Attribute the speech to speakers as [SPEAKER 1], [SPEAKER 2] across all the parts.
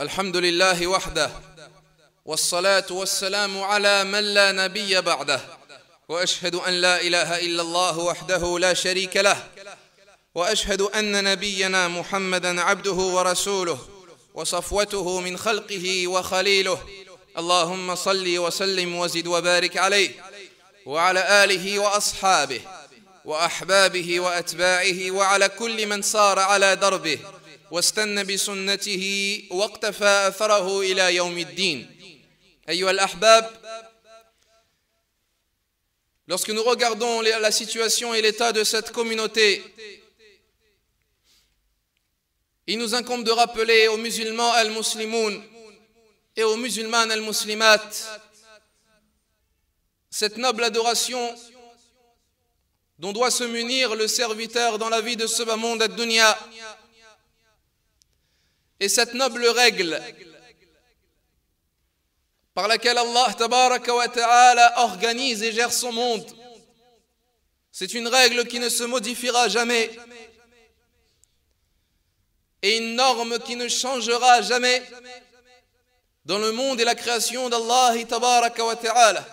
[SPEAKER 1] الحمد لله وحده والصلاة والسلام على من لا نبي بعده وأشهد أن لا إله إلا الله وحده لا شريك له وأشهد أن نبينا محمدا عبده ورسوله وصفوته من خلقه وخليله اللهم صل وسلم وزد وبارك عليه وعلى آله وأصحابه وأحبابه وأتباعه وعلى كل من صار على دربه واستنى بسنته واقتفى أثره إلى يوم الدين. أيها الأحباب, lorsque nous regardons la situation et l'état de cette communauté, il nous incombe de rappeler aux musulmans al-muslimoun et aux musulmanes al-muslimat cette noble adoration dont doit se munir le serviteur dans la vie de ce bas monde ad-dunya, et cette noble règle par laquelle Allah tabaraka wa ta'ala organise et gère son monde. C'est une règle qui ne se modifiera jamais et une norme qui ne changera jamais dans le monde et la création d'Allah tabaraka wa ta'ala.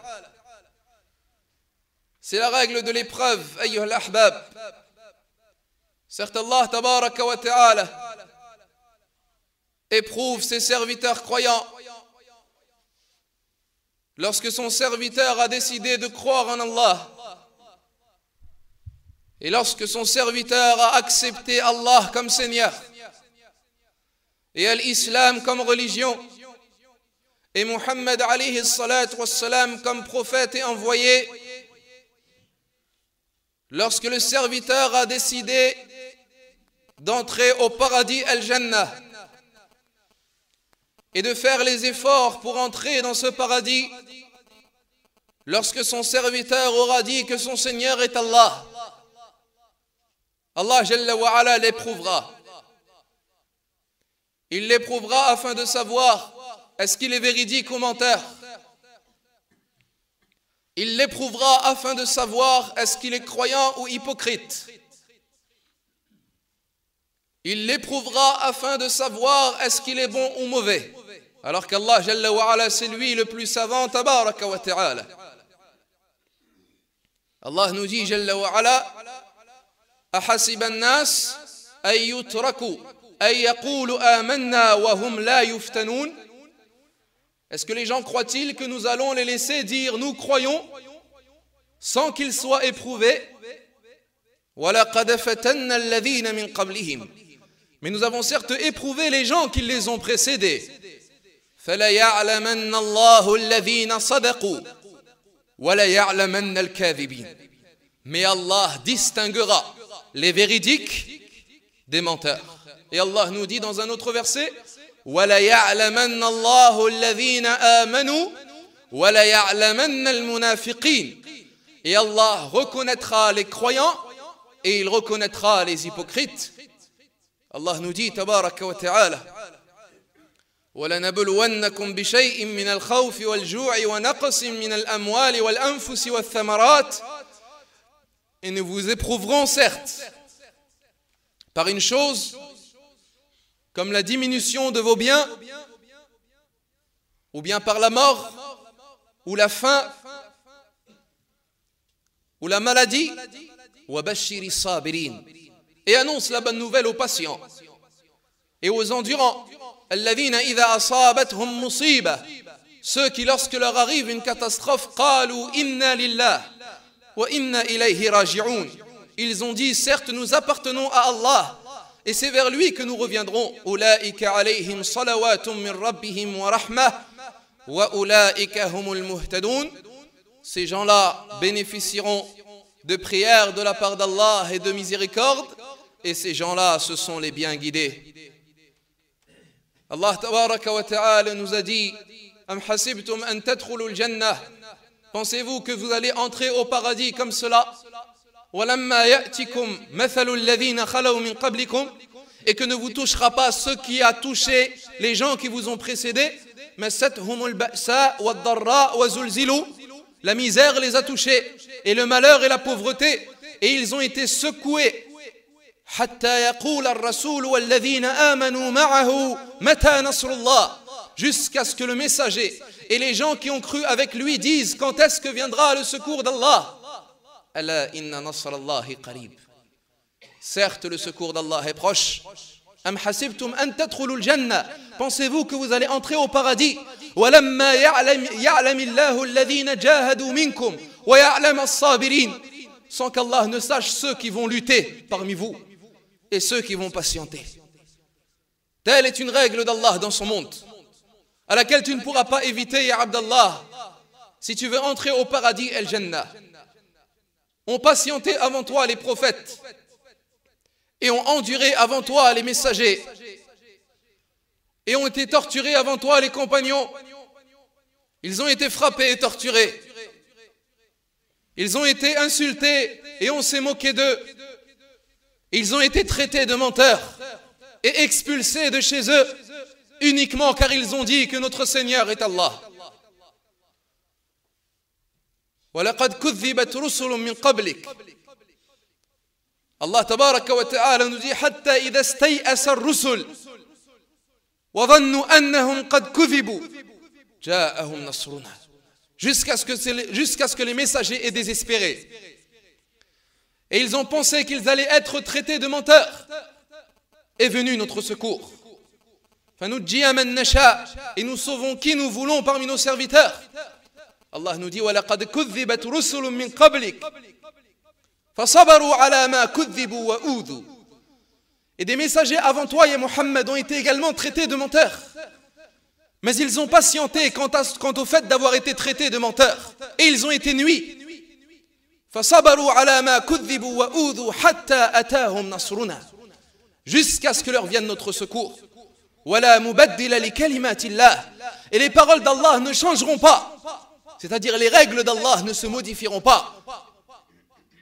[SPEAKER 1] C'est la règle de l'épreuve, ayyuha al-ahbab. Certes, Allah tabaraka wa ta'ala éprouve ses serviteurs croyants. Lorsque son serviteur a décidé de croire en Allah, et lorsque son serviteur a accepté Allah comme Seigneur, et l'islam comme religion, et Muhammad alayhi salatu wassalam comme prophète et envoyé, lorsque le serviteur a décidé d'entrer au paradis al-Jannah, et de faire les efforts pour entrer dans ce paradis, lorsque son serviteur aura dit que son Seigneur est Allah, Allah Jalla wa Ala l'éprouvera. Il l'éprouvera afin de savoir est-ce qu'il est véridique ou menteur. Il l'éprouvera afin de savoir est-ce qu'il est croyant ou hypocrite. Il l'éprouvera afin de savoir est-ce qu'il est bon ou mauvais. Alors qu'Allah Jalla wa Ala, c'est lui le plus savant, tabaraka wa ta'ala. Allah nous dit Jalla wa Ala, ahasiba an-nas ay yutraku ay yaqulu amanna wa hum la yuftanoun. Est-ce que les gens croient-ils que nous allons les laisser dire nous croyons sans qu'ils soient éprouvés? Wa laqad fatanna alladhina min qablihim. Mais nous avons certes éprouvé les gens qui les ont précédés. فَلَيَعْلَمَنَّ اللَّهُ الَّذِينَ صَدَقُوا وَلَيَعْلَمَنَّ الْكَاذِبِينَ. Mais Allah distinguera les véridiques des menteurs. Et Allah nous dit dans un autre verset وَلَيَعْلَمَنَّ اللَّهُ الَّذِينَ آمَنُوا وَلَيَعْلَمَنَّ الْمُنَافِقِينَ. Et Allah reconnaîtra les croyants et il reconnaîtra les hypocrites. Allah nous dit tabaraka wa ta'ala وَلَنَبْلُوَنَّكُمْ بِشَيْءٍ مِّنَ الْخَوْفِ وَالْجُوعِ وَنَقْصٍ مِّنَ الْأَمْوَالِ وَالْأَنفُسِ وَالثَّمَرَاتِ. Et nous vous éprouverons certes par une chose comme la diminution de vos biens, ou bien par la mort, ou la faim, ou la maladie. وَبَشِّرِ الصَّابِرِينَ. Et annonce la bonne nouvelle aux patients et aux endurants. الَّذِينَ إِذَا أَصَابَتْهُمْ مُصِيبَةٌ. Ceux qui lorsque leur arrive une catastrophe قَالُوا إِنَّا لِلَّهِ وَإِنَّا إِلَيْهِ رَاجِعُونَ. Ils ont dit certes nous appartenons à Allah et c'est vers lui que nous reviendrons. أُولَئِكَ عَلَيْهِمْ صَلَوَاتٌ مِّن رَبِّهِمْ وَرَحْمَةٌ وَأُولَئِكَ هُمُ الْمُهْتَدُونَ. Ces gens-là bénéficieront de prières de la part d'Allah et de miséricorde, et ces gens-là, ce sont les bien guidés. Allah tabaraka wa ta'ala nous a dit Am hasibtum an tadkhulul al-jannah. Pensez-vous que vous allez entrer au paradis comme cela? Walamma ya'tikum mathalul ladhina khalaw min qablikum. Et que ne vous touchera pas ce qui a touché les gens qui vous ont précédés. Massathumul ba'sa wad-dharra wa zulzilu. La misère les a touchés et le malheur et la pauvreté, et ils ont été secoués حتى يقول الرسول والذين آمنوا معه متى نصر الله, jusqu'à ce que le messager et les gens qui ont cru avec lui disent quand est-ce que viendra le secours d'Allah. Ala inna nasr Allahi qarib. Certes, le secours d'Allah est proche. Am hasibtum an tadkhulul jannah, pensez-vous que vous allez entrer au paradis? Walamma ya'lam Allahu alladhina jahadu minkum wa ya'lam as-sabirin, sans qu'Allah ne sache ceux qui vont lutter parmi vous et ceux qui vont patienter. Telle est une règle d'Allah dans son monde, à laquelle tu ne pourras pas éviter, ya Abdallah, si tu veux entrer au paradis el-Jannah. Ont patienté avant toi les prophètes et ont enduré avant toi les messagers et ont été torturés avant toi les compagnons. Ils ont été frappés et torturés. Ils ont été insultés et on s'est moqué d'eux. Ils ont été traités de menteurs et expulsés de chez eux uniquement car ils ont dit que notre Seigneur est Allah. وَلَقَدْ كُذِّبَتْ رُسُلٌ مِّن قَبْلِكَ. Allah tabaraka wa ta'ala nous dit حَتَّى إِذَا اسْتَيْأَسَ الرُّسُلُ وَظَنُّوا أَنَّهُمْ قَدْ كُذِبُوا جَاءَهُمْ نَصْرُنَا. Jusqu'à ce que les messagers aient désespéré. Et ils ont pensé qu'ils allaient être traités de menteurs. Est venu notre secours. فَنُجِّيَ مَن نَّشَاءُ. Et nous sauvons qui nous voulons parmi nos serviteurs. Allah nous dit وَلَقَدْ كُذِّبَتْ رُسُلٌ مِّن قَبْلِكَ فَصَبَرُوا عَلَى مَا كُذِّبُوا وَأُوذُوا. Et des messagers avant toi, ya Muhammad, ont été également traités de menteurs. Mais ils ont patienté quant au fait d'avoir été traités de menteurs. Et ils ont été nuits. فَصَبَرُوا عَلَى مَا كُذِّبُوا وَأُوذُوا حَتَّى أَتَاهُمْ نَصْرُنَا. Jusqu'à ce que leur vienne notre secours. وَلَا مُبَدِّلَ لِكَلِمَاتِ اللَّهِ. Et les paroles d'Allah ne changeront pas. C'est-à-dire les règles d'Allah ne se modifieront pas.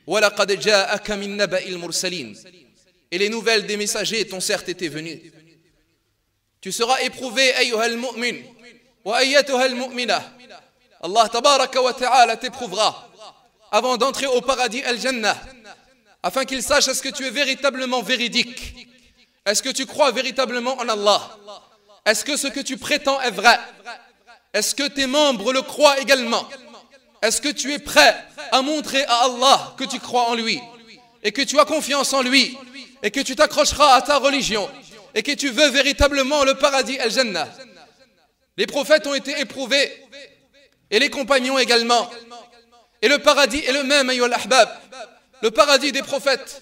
[SPEAKER 1] وَلَقَدْ جَاءَكَ مِن نَّبَإِ الْمُرْسَلِينَ. Et les nouvelles des messagers t'ont certes été venues. Tu seras éprouvé, ayyuha al-mu'min, wa ayyatuha al-mu'mina. Allah tabaraka wa ta'ala t'éprouvera avant d'entrer au paradis al-Jannah, afin qu'il sache est-ce que tu es véritablement véridique. Est-ce que tu crois véritablement en Allah? Est-ce que ce que tu prétends est vrai? Est-ce que tes membres le croient également? Est-ce que tu es prêt à montrer à Allah que tu crois en lui et que tu as confiance en lui et que tu t'accrocheras à ta religion et que tu veux véritablement le paradis al-Jannah? Les prophètes ont été éprouvés et les compagnons également. Et le paradis est le même, ayyuhal ahbab. Le paradis des prophètes,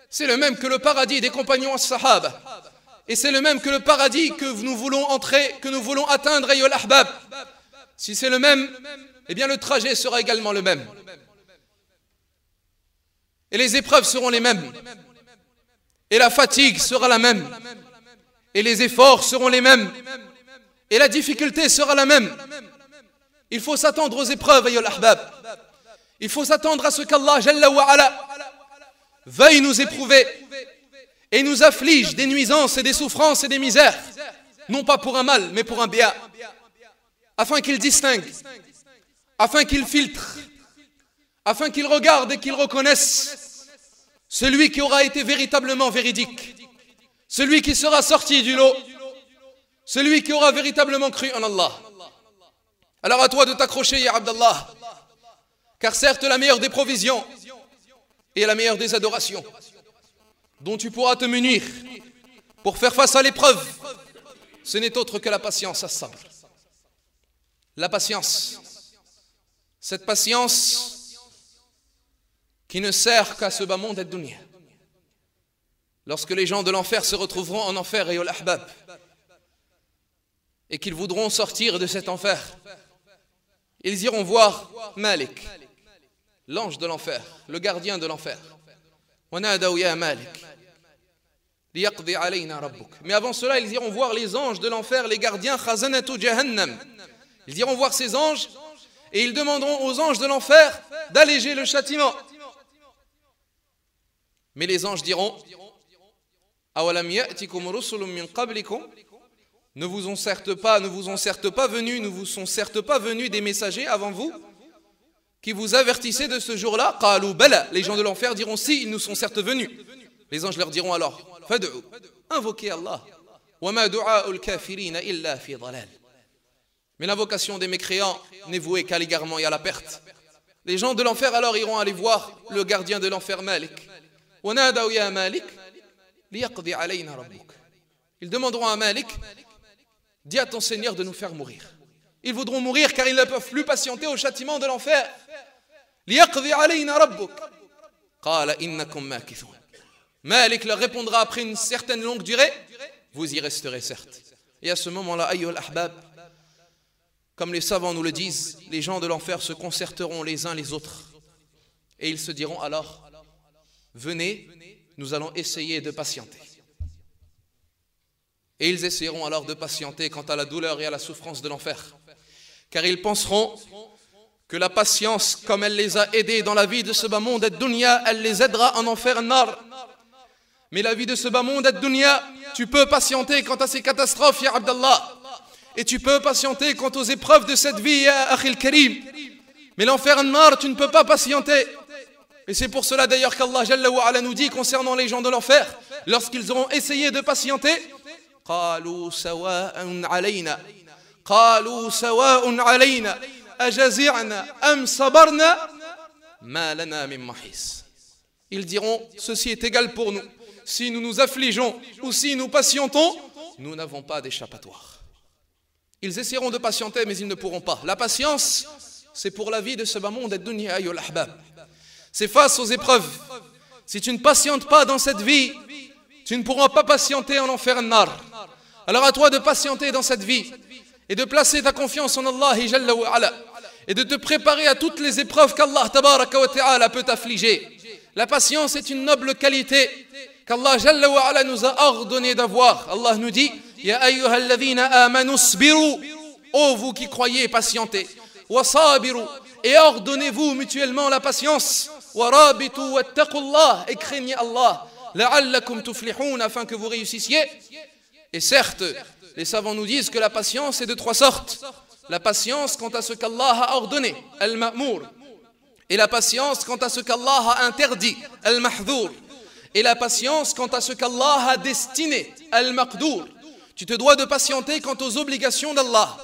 [SPEAKER 1] c'est le même que le paradis des compagnons as-sahaba. Et c'est le même que le paradis que nous voulons entrer, que nous voulons atteindre, ayyuhal ahbab. Si c'est le même, eh bien le trajet sera également le même. Et les épreuves seront les mêmes. Et la fatigue sera la même. Et les efforts seront les mêmes. Et la difficulté sera la même. Il faut s'attendre aux épreuves, ayyuhal ahbab. Il faut s'attendre à ce qu'Allah Jalla wa Ala veuille nous éprouver et nous afflige des nuisances et des souffrances et des misères, non pas pour un mal, mais pour un bien, afin qu'il distingue, afin qu'il filtre, afin qu'il regarde et qu'il reconnaisse celui qui aura été véritablement véridique, celui qui sera sorti du lot, celui qui aura véritablement cru en Allah. Alors à toi de t'accrocher, ya Abdallah, car certes la meilleure des provisions est la meilleure des adorations dont tu pourras te munir pour faire face à l'épreuve, ce n'est autre que la patience, as-sabr. La patience, cette patience qui ne sert qu'à ce bas monde ad-dunya. Lorsque les gens de l'enfer se retrouveront en enfer, ayyuhal ahbab, et qu'ils voudront sortir de cet enfer, ils iront voir Malik, l'ange de l'enfer, le gardien de l'enfer. Mais avant cela, ils iront voir les anges de l'enfer, les gardiens khazanatu jahannam. Ils iront voir ces anges et ils demanderont aux anges de l'enfer d'alléger le châtiment. Mais les anges diront awalam ya'tikum rusulun min qablikum. Ne vous sont certes pas venus des messagers avant vous qui vous avertissaient de ce jour-là? Qalu bala. Les gens de l'enfer diront si, ils nous sont certes venus. Les anges leur diront alors, fad'u, invoquez Allah. Wa ma du'a'ul kafirina illa fi dhalal. Mais l'invocation des mécréants n'est vouée qu'à l'égarement et à la perte. Les gens de l'enfer alors iront aller voir le gardien de l'enfer Malik. Wa nadaw ya Malik liyaqdi alayna rabbuk. Ils demanderont à Malik, dis à ton Seigneur de nous faire mourir. Ils voudront mourir car ils ne peuvent plus patienter au châtiment de l'enfer. Liyaqdi alayna rabbuk. Qala innakum makithun. Malik leur répondra après une certaine longue durée, vous y resterez certes. Et à ce moment-là, ayyuhal ahbab, comme les savants nous le disent, les gens de l'enfer se concerteront les uns les autres. Et ils se diront alors, venez, nous allons essayer de patienter. Et ils essaieront alors de patienter quant à la douleur et à la souffrance de l'enfer. Car ils penseront que la patience, comme elle les a aidés dans la vie de ce bas monde ad-dunya, elle les aidera en enfer nar. Mais la vie de ce bas monde ad-dunya, tu peux patienter quant à ces catastrophes, ya Abdallah. Et tu peux patienter quant aux épreuves de cette vie, ya Akhil Karim. Mais l'enfer nar, tu ne peux pas patienter. Et c'est pour cela d'ailleurs qu'Allah Jalla wa Ala nous dit concernant les gens de l'enfer, lorsqu'ils auront essayé de patienter, قالوا سواء علينا قالوا سواء علينا أجزعنا أم صبرنا ما لنا من محيص. Ils diront, ceci est égal pour nous. Si nous nous affligeons ou si nous patientons, nous n'avons pas d'échappatoire. Ils essaieront de patienter, mais ils ne pourront pas. La patience, c'est pour la vie de ce bas monde ad-dunya ayyul ahbab. C'est face aux épreuves. Si tu ne patientes pas dans cette vie, tu ne pourras pas patienter en enfer nar. Alors à toi de patienter dans cette vie et de placer ta confiance en Allah Jalla wa Ala et de te préparer à toutes les épreuves qu'Allah Tabaraka wa Ta'ala peut t'affliger. La patience est une noble qualité qu'Allah Jalla wa Ala nous a ordonné d'avoir. Allah nous dit, Ya ayyuhalladhina amanu sbiru, ô vous qui croyez, patientez. Wa sabiru, et ordonnez-vous mutuellement la patience. Wa rabitu wattaqullah, et craignez Allah. La'allakum tuflihun, afin que vous réussissiez. Et certes, les savants nous disent que la patience est de trois sortes. La patience quant à ce qu'Allah a ordonné, al-ma'mour. Et la patience quant à ce qu'Allah a interdit, al-mahdhour. Et la patience quant à ce qu'Allah a destiné, al-maqdour. Tu te dois de patienter quant aux obligations d'Allah,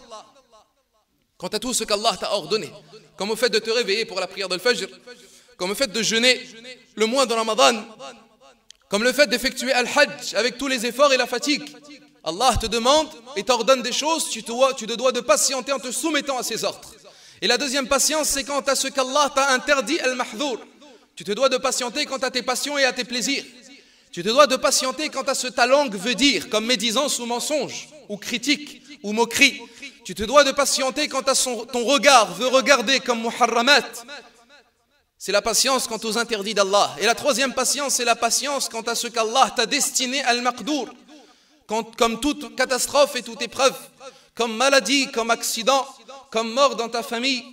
[SPEAKER 1] quant à tout ce qu'Allah t'a ordonné, comme au fait de te réveiller pour la prière de l'Fajr, comme au fait de jeûner le mois de Ramadan, comme le fait d'effectuer al-hajj avec tous les efforts et la fatigue. Allah te demande et t'ordonne des choses, tu te dois de patienter en te soumettant à ses ordres. Et la deuxième patience, c'est quant à ce qu'Allah t'a interdit, al-mahdhour. Tu te dois de patienter quant à tes passions et à tes plaisirs. Tu te dois de patienter quant à ce que ta langue veut dire, comme médisance ou mensonge, ou critique, ou moquerie. Tu te dois de patienter quant à ton regard veut regarder comme muharramat. C'est la patience quant aux interdits d'Allah. Et la troisième patience, c'est la patience quant à ce qu'Allah t'a destiné al-maqdour. Comme toute catastrophe et toute épreuve, comme maladie, comme accident, comme mort dans ta famille,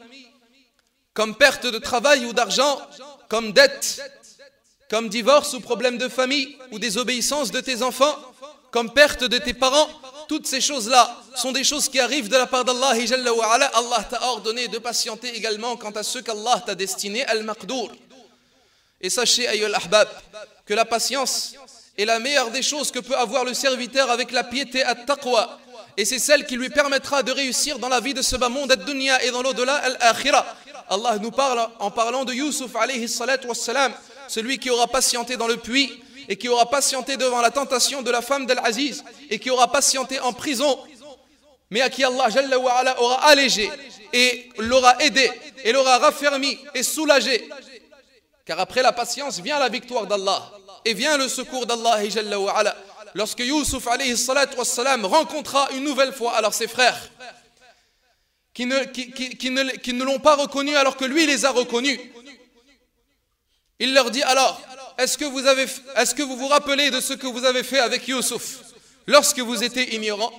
[SPEAKER 1] comme perte de travail ou d'argent, comme dette, comme divorce ou problème de famille ou désobéissance de tes enfants, comme perte de tes parents. Toutes ces choses-là sont des choses qui arrivent de la part d'Allah Jalla wa Ala. Allah t'a ordonné de patienter également quant à ce qu'Allah t'a destiné, al-maqdour. Et sachez, ayyul ahbab, que la patience est la meilleure des choses que peut avoir le serviteur avec la piété at-taqwa. Et c'est celle qui lui permettra de réussir dans la vie de ce bas monde ad-dunya et dans l'au-delà al-akhira. Allah nous parle en parlant de Youssouf alayhi salatu wassalam, celui qui aura patienté dans le puits et qui aura patienté devant la tentation de la femme d'Al-Aziz et qui aura patienté en prison, mais à qui Allah Jalla wa Ala aura allégé et l'aura aidé et l'aura raffermi et soulagé. Car après la patience vient la victoire d'Allah et vient le secours d'Allah Jalla wa Ala. Lorsque Youssouf alayhi salatu wassalam rencontra une nouvelle fois alors ses frères qui ne l'ont pas reconnu alors que lui les a reconnus, il leur dit alors, est-ce que vous vous rappelez de ce que vous avez fait avec Youssouf lorsque vous étiez ignorant?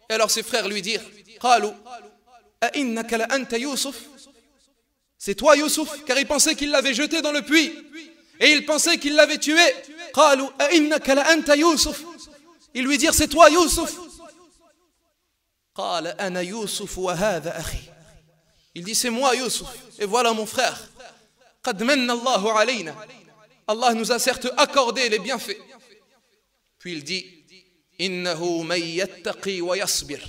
[SPEAKER 1] Et alors ses frères lui dirent, قالوا أئنك لأنت يوسف? C'est toi Youssouf, car ils pensaient qu'il l'avait jeté dans le puits et ils pensaient qu'il l'avait tué. قالوا أئنك لأنت يوسف? Ils lui dirent, c'est toi Youssouf? قال أنا يوسف وهذا أخي. Il dit, c'est moi Youssouf et voilà mon frère. قد من الله علينا. Allah nous a certes accordé les bienfaits. Puis il dit Innahu man yattaqi wa yasbir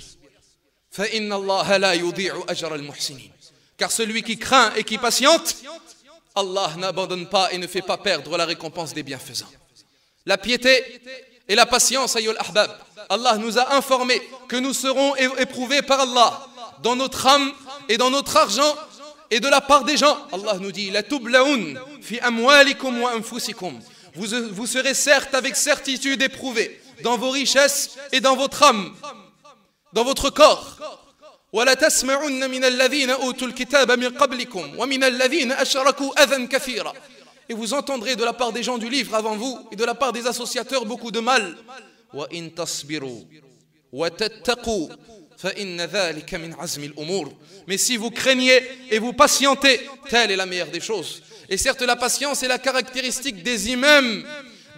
[SPEAKER 1] fa inna Allah la yudhi'u ajra al-muhsinin. Car celui qui craint et qui patiente, Allah n'abandonne pas et ne fait pas perdre la récompense des bienfaisants. La piété et la patience, ayyul ahbab. Allah nous a informé que nous serons éprouvés par Allah dans notre âme et dans notre argent et de la part des gens. Allah nous dit La tublaun fi amwalikum wa anfusikum. Vous serez certes avec certitude éprouvés dans vos richesses et dans votre âme, dans votre corps. وَلَا تَسْمَعُنَّ مِنَ الَّذِينَ أُوتُوا الْكِتَابَ مِنْ قَبْلِكُمْ وَمِنَ الَّذِينَ أَشْرَكُوا أَذًى كَثِيرًا. Et vous entendrez de la part des gens du livre avant vous et de la part des associateurs beaucoup de mal. وَإِن تَصْبِرُوا وَتَتَّقُوا فَإِنَّ ذَلِكَ مِنْ عَزْمِ الْأُمُورِ. Mais si vous craignez et vous patientez, telle est la meilleure des choses. Et certes, la patience est la caractéristique des imams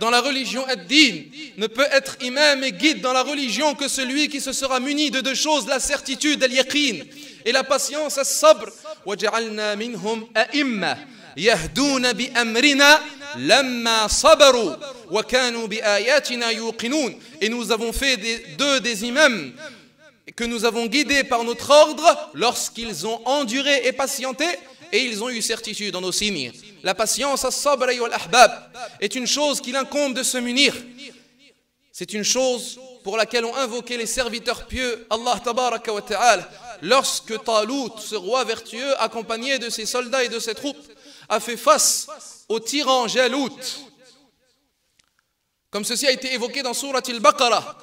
[SPEAKER 1] dans la religion ad-din. Ne peut être imam et guide dans la religion que celui qui se sera muni de deux choses, la certitude, al-yaqin, et la patience, as-sabr. وَجَعَلْنَا مِنْهُمْ أَئِمَّةً يَهْدُونَ بِأَمْرِنَا لَمَّا صَبَرُوا وَكَانُوا بِآيَاتِنَا يُوقِنُونَ. Et nous avons fait d'eux des imams que nous avons guidés par notre ordre lorsqu'ils ont enduré et patienté et ils ont eu certitude dans nos signes. La patience, as-sabr wal ahbab, est une chose qu'il incombe de se munir. C'est une chose pour laquelle ont invoqué les serviteurs pieux Allah tabaraka wa ta'ala lorsque Talut, ce roi vertueux, accompagné de ses soldats et de ses troupes, a fait face au tyran Jalout. Comme ceci a été évoqué dans Surat al-Baqarah.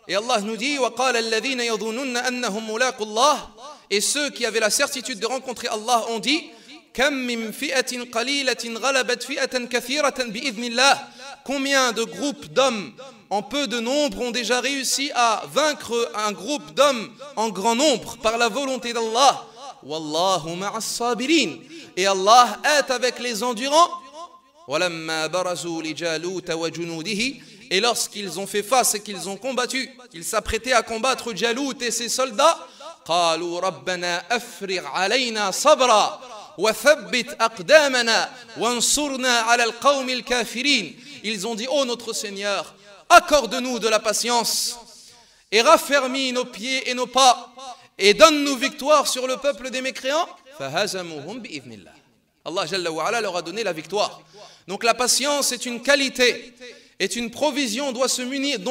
[SPEAKER 1] Et Allah nous dit وَقَالَ الَّذِينَ يَظُنُّنَّ أَنَّهُمْ مُلَاقُوا اللَّهِ. Et ceux qui avaient la certitude de rencontrer Allah ont dit كَمْ مِنْ فِئَةٍ قَلِيلَةٍ غَلَبَتْ فِئَةً كَثِيرَةً بِإِذْنِ اللَّهِ. Combien de groupes d'hommes en peu de nombre ont déjà réussi à vaincre un groupe d'hommes en grand nombre par la volonté d'Allah. وَاللَّهُ مَعَ الصَّابِرِينَ. Et Allah est avec les endurants. وَلَمَّا بَرَزُوا لِجَالُوتَ وَجُنُودِهِ. Et lorsqu'ils ont fait face et qu'ils ont combattu, ils s'apprêtaient à combattre Jalout et ses soldats. قالوا ربنا أفرغ علينا صبرا وثبت أقدامنا وانصرنا على القوم الكافرين. Ils ont dit ô notre Seigneur, accorde-nous de la patience et raffermis nos pieds et nos pas et donne-nous victoire sur le peuple des mécréants. فهزموهم بإذن الله. Allah Jalla wa Ala leur a donné la victoire. Donc la patience est une qualité, est une provision dont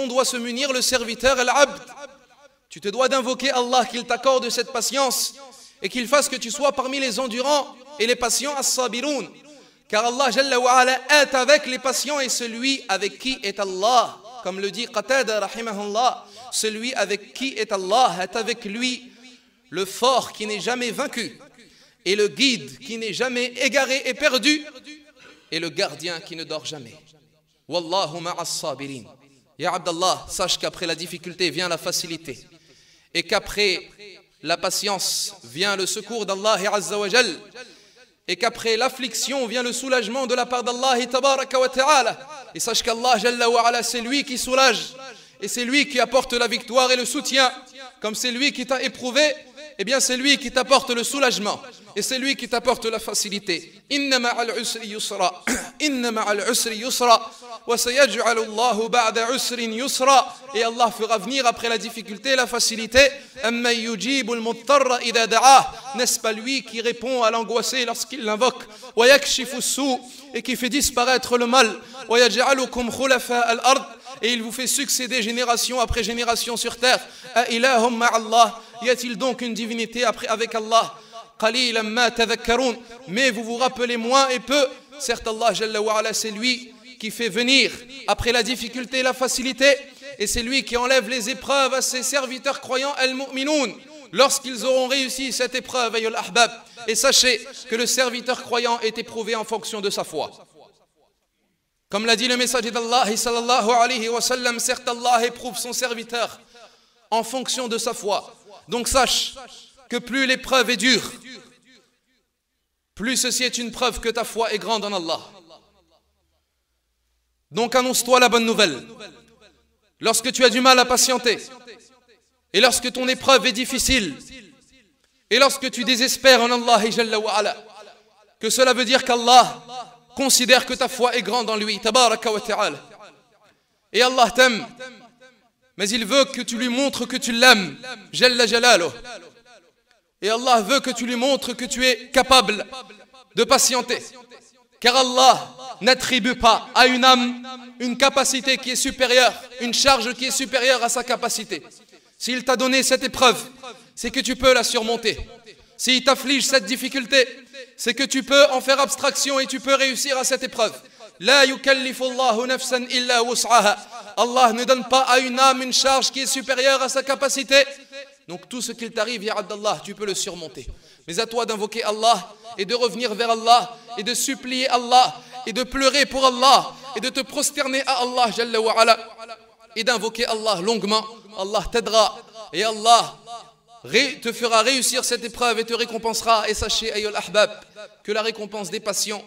[SPEAKER 1] doit se munir le serviteur al-abd. Tu te dois d'invoquer Allah qu'il t'accorde cette patience et qu'il fasse que tu sois parmi les endurants et les patients as-sabiroun. Car Allah Jalla wa Ala est avec les patients et celui avec qui est Allah. Comme le dit Qatada rahimahullah, celui avec qui est Allah est avec lui le fort qui n'est jamais vaincu et le guide qui n'est jamais égaré et perdu et le gardien qui ne dort jamais. Wallahu ma'as sabirin. Ya Abdallah, sache qu'après la difficulté vient la facilité et qu'après la patience vient le secours d'Allah Azza wa Jal et qu'après l'affliction vient le soulagement de la part d'Allah Tabaraka wa Ta'ala. Et sache qu'Allah Jalla wa Ala, c'est lui qui soulage et c'est lui qui apporte la victoire et le soutien. Comme c'est lui qui t'a éprouvé, eh bien c'est lui qui t'apporte le soulagement et c'est lui qui t'apporte la facilité. Inna ma'al usri yusra, inna ma'al usri yusra, wa sayaj'alu Allahu ba'da usrin yusra. Et Allah fera venir après la difficulté la facilité. Amma yujibu al-muttarra idha da'ah. N'est-ce pas lui qui répond à l'angoissé lorsqu'il l'invoque? Wa yakshifu as-su', et qui fait disparaître le mal. Wa yaj'alukum khulafa al-ard, et il vous fait succéder génération après génération sur terre. A ilahum ma'allah, y a-t-il donc une divinité avec Allah? Qalilan ma tadhakkarun, mais vous vous rappelez moins et peu. Certes, Allah Jalla wa Ala, c'est lui qui fait venir après la difficulté la facilité, et c'est lui qui enlève les épreuves à ses serviteurs croyants al-mu'minoun lorsqu'ils auront réussi cette épreuve, ayyul ahbab. Et sachez que le serviteur croyant est éprouvé en fonction de sa foi. Comme l'a dit le messager d'Allah sallallahu alayhi wa sallam, certes Allah éprouve son serviteur en fonction de sa foi. Donc sache que plus l'épreuve est dure, plus ceci est une preuve que ta foi est grande en Allah. Donc annonce-toi la bonne nouvelle. Lorsque tu as du mal à patienter, et lorsque ton épreuve est difficile, et lorsque tu désespères en Allah Jalla wa Ala, que cela veut dire qu'Allah considère que ta foi est grande en lui, tabaraka wa ta'ala. Et Allah t'aime, mais il veut que tu lui montres que tu l'aimes, jalla jalaluh. Et Allah veut que tu lui montres que tu es capable de patienter. Car Allah n'attribue pas à une âme une capacité qui est supérieure, une charge qui est supérieure à sa capacité. S'il t'a donné cette épreuve, c'est que tu peux la surmonter. S'il t'afflige cette difficulté, c'est que tu peux en faire abstraction et tu peux réussir à cette épreuve. La yukallifu Allahu nafsan illa wus'aha. Allah ne donne pas à une âme une charge qui est supérieure à sa capacité. Donc tout ce qu'il t'arrive, ya Abdallah, tu peux le surmonter. Mais à toi d'invoquer Allah et de revenir vers Allah et de supplier Allah et de pleurer pour Allah et de te prosterner à Allah Jalla wa ala et d'invoquer Allah longuement. Allah t'aidera et Allah te fera réussir cette épreuve et te récompensera. Et sachez, ayyul ahbab, que la récompense des patients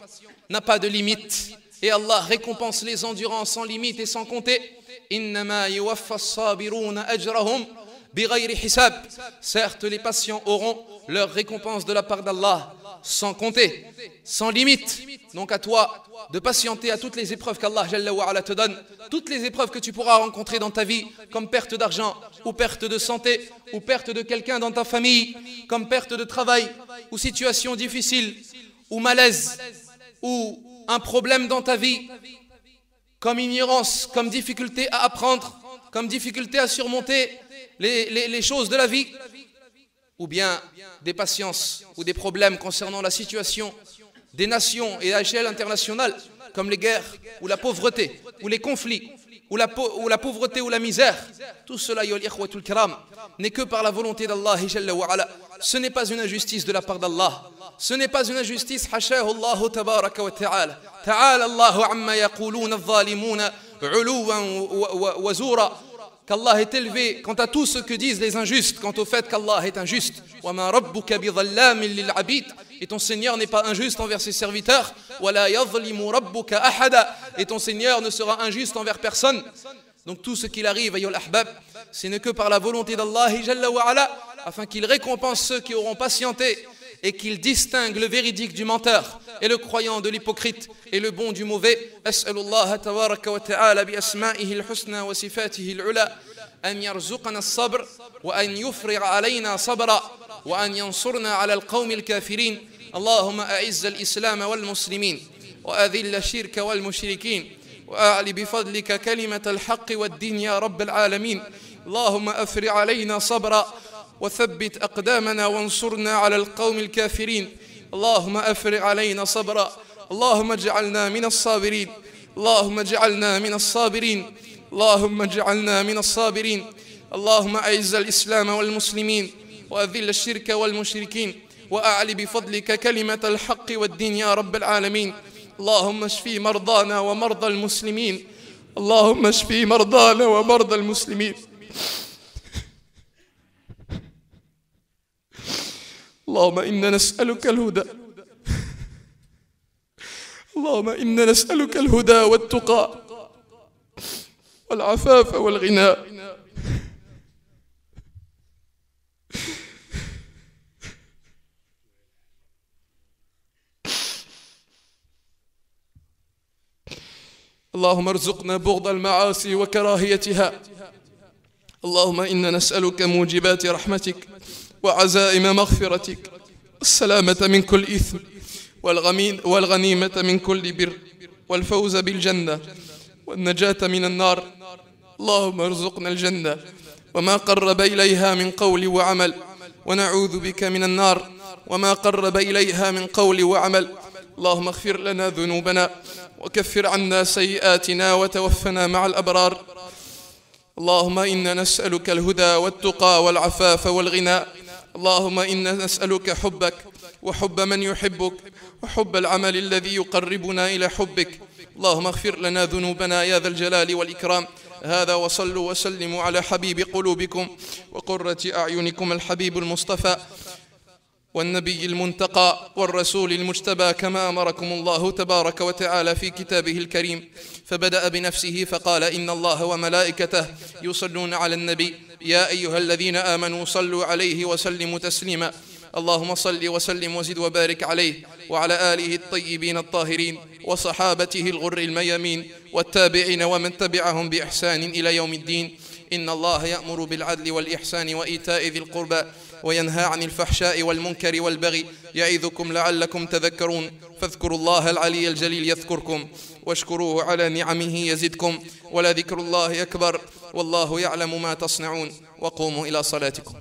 [SPEAKER 1] n'a pas de limite. Et Allah récompense les endurants sans limite et sans compter. Innama yuwaffa as-sabiruna ajrahum bighayri hisab. Certes, les patients auront leur récompense de la part d'Allah sans compter, sans limite. Donc à toi de patienter à toutes les épreuves qu'Allah Jalla wa ala te donne, toutes les épreuves que tu pourras rencontrer dans ta vie, comme perte d'argent, ou perte de santé, ou perte de quelqu'un dans ta famille, comme perte de travail, ou situation difficile, ou malaise, ou un problème dans ta vie, comme ignorance, comme difficulté à apprendre, comme difficulté à surmonter les choses de la vie, ou bien des patiences ou des problèmes concernant la situation des nations et à l'échelle internationale, comme les guerres, ou la pauvreté, ou les conflits, ou la pauvreté ou la misère. Tout cela, ya al-ikhwatul kiram, n'est que par la volonté d'Allah Jalla wa ala. Ce n'est pas une injustice de la part d'Allah. Ce n'est pas une injustice, hashahu Allah tabaraka wa ta'ala. Ta'ala Allahu amma yaquluna adh-dhalimuna 'uluwan wa zura. Qu'Allah est élevé quant à tout ce que disent les injustes, quant au fait qu'Allah est injuste. Wa ma rabbuka bidhallamin lil 'abid. Et ton Seigneur n'est pas injuste envers ses serviteurs. Wala yadhlimu rabbuka ahada. Et ton Seigneur ne sera injuste envers personne. Donc tout ce qu'il arrive, ayyul ahbab, ce n'est que par la volonté d'Allah Jalla wa ala, afin qu'il récompense ceux qui auront patienté et qu'il distingue le véridique du menteur et le croyant de l'hypocrite et le bon du mauvais. As'alullah tabaraka wa ta'ala bi asma'ihi al-husna wa sifatihi al-ula an yarzuqana as-sabr wa an yufriq alayna sabra wa an yansurna ala al-qawmi al-kafirin. Allahumma a'izz al-islam wal-muslimin wa adhill ash-shirka wal-mushrikin وأعلِ بفضلك كلمة الحق والدين يا رب العالمين. اللهم أفرغ علينا صبرا وثبت أقدامنا وانصرنا على القوم الكافرين. اللهم أفرغ علينا صبرا. اللهم اجعلنا من الصابرين. اللهم اجعلنا من الصابرين. اللهم اجعلنا من الصابرين. اللهم أعز الإسلام والمسلمين وأذل الشرك والمشركين وأعلِ بفضلك كلمة الحق والدين يا رب العالمين. اللهم اشفي مرضانا ومرضى المسلمين. اللهم اشفي مرضانا ومرضى المسلمين. اللهم إنا نسألك الهدى. اللهم إنا نسألك الهدى والتقى والعفاف والغنى. اللهم ارزقنا بغض المعاصي وكراهيتها. اللهم إنا نسألك موجبات رحمتك وعزائم مغفرتك السلامة من كل إثم والغنيمة من كل بر والفوز بالجنة والنجاة من النار. اللهم ارزقنا الجنة وما قرب إليها من قول وعمل ونعوذ بك من النار وما قرب إليها من قول وعمل. اللهم اغفر لنا ذنوبنا وكفر عنا سيئاتنا وتوفنا مع الأبرار. اللهم إنا نسألك الهدى والتقى والعفاف والغنى. اللهم إنا نسألك حبك وحب من يحبك وحب العمل الذي يقربنا إلى حبك. اللهم اغفر لنا ذنوبنا يا ذا الجلال والإكرام. هذا وصلوا وسلموا على حبيب قلوبكم وقرة أعينكم الحبيب المصطفى والنبي المنتقى والرسول المجتبى كما أمركم الله تبارك وتعالى في كتابه الكريم. فبدأ بنفسه فقال إن الله وملائكته يصلون على النبي يا أيها الذين آمنوا صلوا عليه وسلموا تسليما. اللهم صل وسلم وزد وبارك عليه وعلى آله الطيبين الطاهرين وصحابته الغر الميامين والتابعين ومن تبعهم بإحسان إلى يوم الدين. إن الله يأمر بالعدل والإحسان وإيتاء ذي القربى وينهى عن الفحشاء والمنكر والبغي يعظكم لعلكم تذكرون. فاذكروا الله العلي الجليل يذكركم واشكروه على نعمه يزدكم ولذكر الله أكبر والله يعلم ما تصنعون. وقوموا إلى صلاتكم.